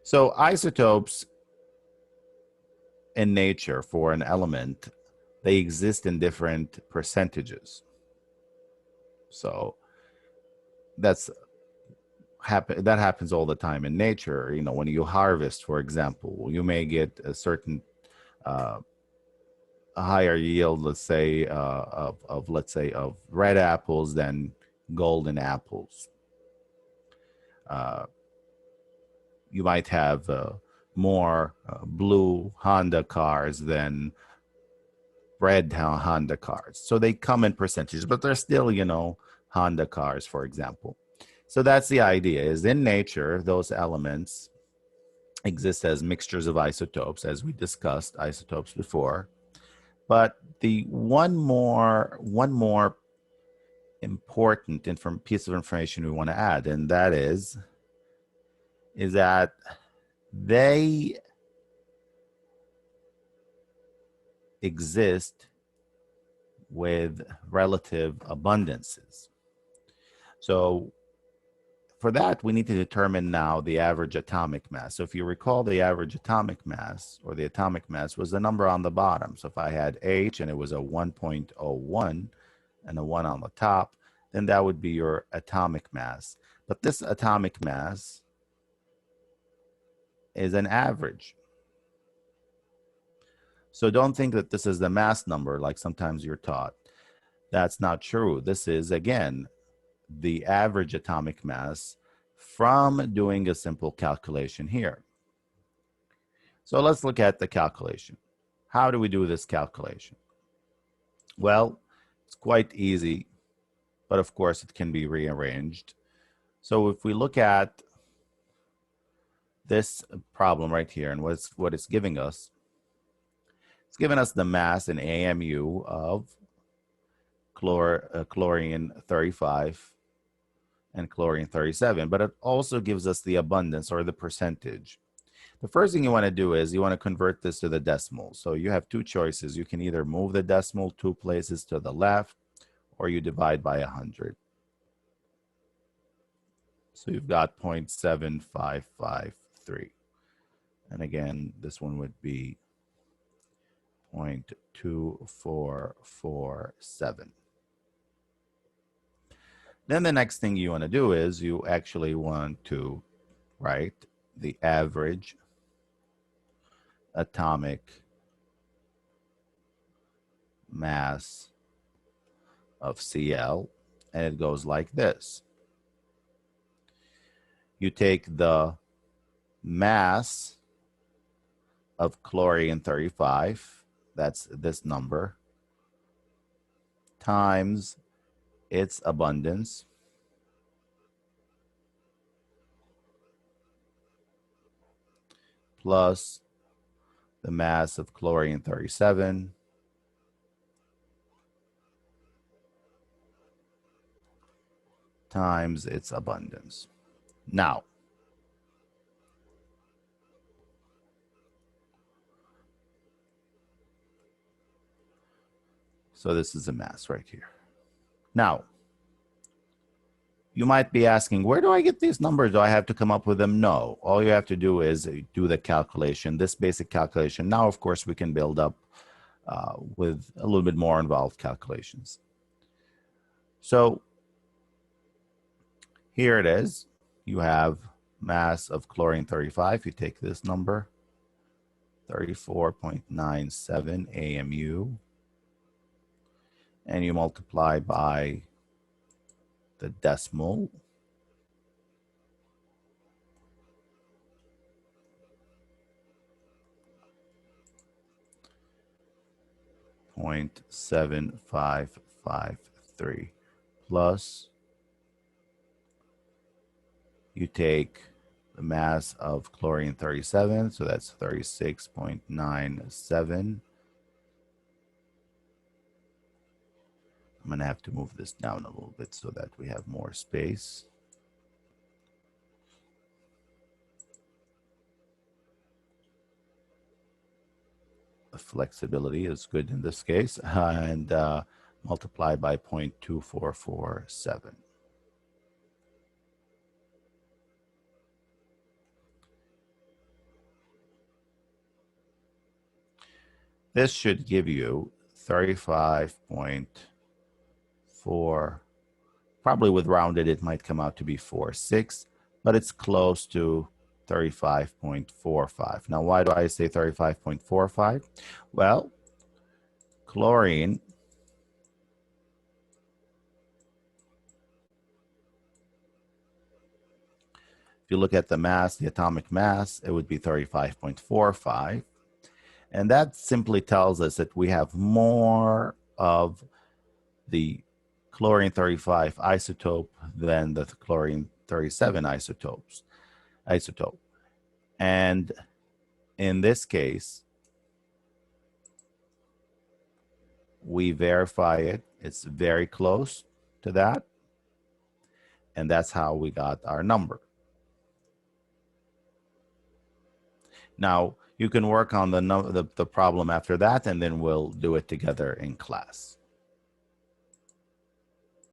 So isotopes in nature for an element, they exist in different percentages. So that's that happens all the time in nature. You know, when you harvest, for example, you may get a certain uh, a higher yield, let's say, of let's say of red apples than golden apples. Uh, you might have more blue Honda cars than red Honda cars. So they come in percentages, but they're still, you know, Honda cars, for example. So that's the idea, is in nature, those elements exist as mixtures of isotopes, as we discussed isotopes before. But the one more important piece of information we want to add, and that is that they exist with relative abundances. So for that, we need to determine now the average atomic mass. So if you recall, the average atomic mass, or the atomic mass, was the number on the bottom. So if I had H and it was a 1.01 and a 1 on the top, then that would be your atomic mass. But this atomic mass is an average. So don't think that this is the mass number like sometimes you're taught. That's not true. This is, again, the average atomic mass from doing a simple calculation here. So let's look at the calculation. How do we do this calculation? Well, it's quite easy, but of course it can be rearranged. So if we look at this problem right here and what it's giving us, it's giving us the mass in AMU of chlorine 35 and chlorine 37, but it also gives us the abundance, or the percentage. The first thing you want to do is you want to convert this to the decimal. So you have two choices. You can either move the decimal 2 places to the left, or you divide by 100. So you've got 0.7553. And again, this one would be 0.2447. Then the next thing you want to do is you actually want to write the average atomic mass of Cl, and it goes like this. You take the mass of chlorine 35, that's this number, times its abundance, plus the mass of chlorine 37 times its abundance. Now, so this is the mass right here. Now, you might be asking, where do I get these numbers? Do I have to come up with them? No. All you have to do is do the calculation, this basic calculation. Now, of course, we can build up with a little bit more involved calculations. So here it is. You have mass of chlorine 35. You take this number, 34.97 AMU, and you multiply by the decimal, .7553, plus you take the mass of chlorine 37, so that's 36.97. I'm going to have to move this down a little bit so that we have more space. The flexibility is good in this case, and multiply by 0.2447. This should give you 35.4. Probably with rounded, it might come out to be 4.6, but it's close to 35.45. Now, why do I say 35.45? Well, chlorine if you look at the mass, the atomic mass, it would be 35.45. And that simply tells us that we have more of the chlorine 35 isotope than the chlorine 37 isotope. And in this case, we verify it. It's very close to that. And that's how we got our number. Now, you can work on the problem after that, and then we'll do it together in class.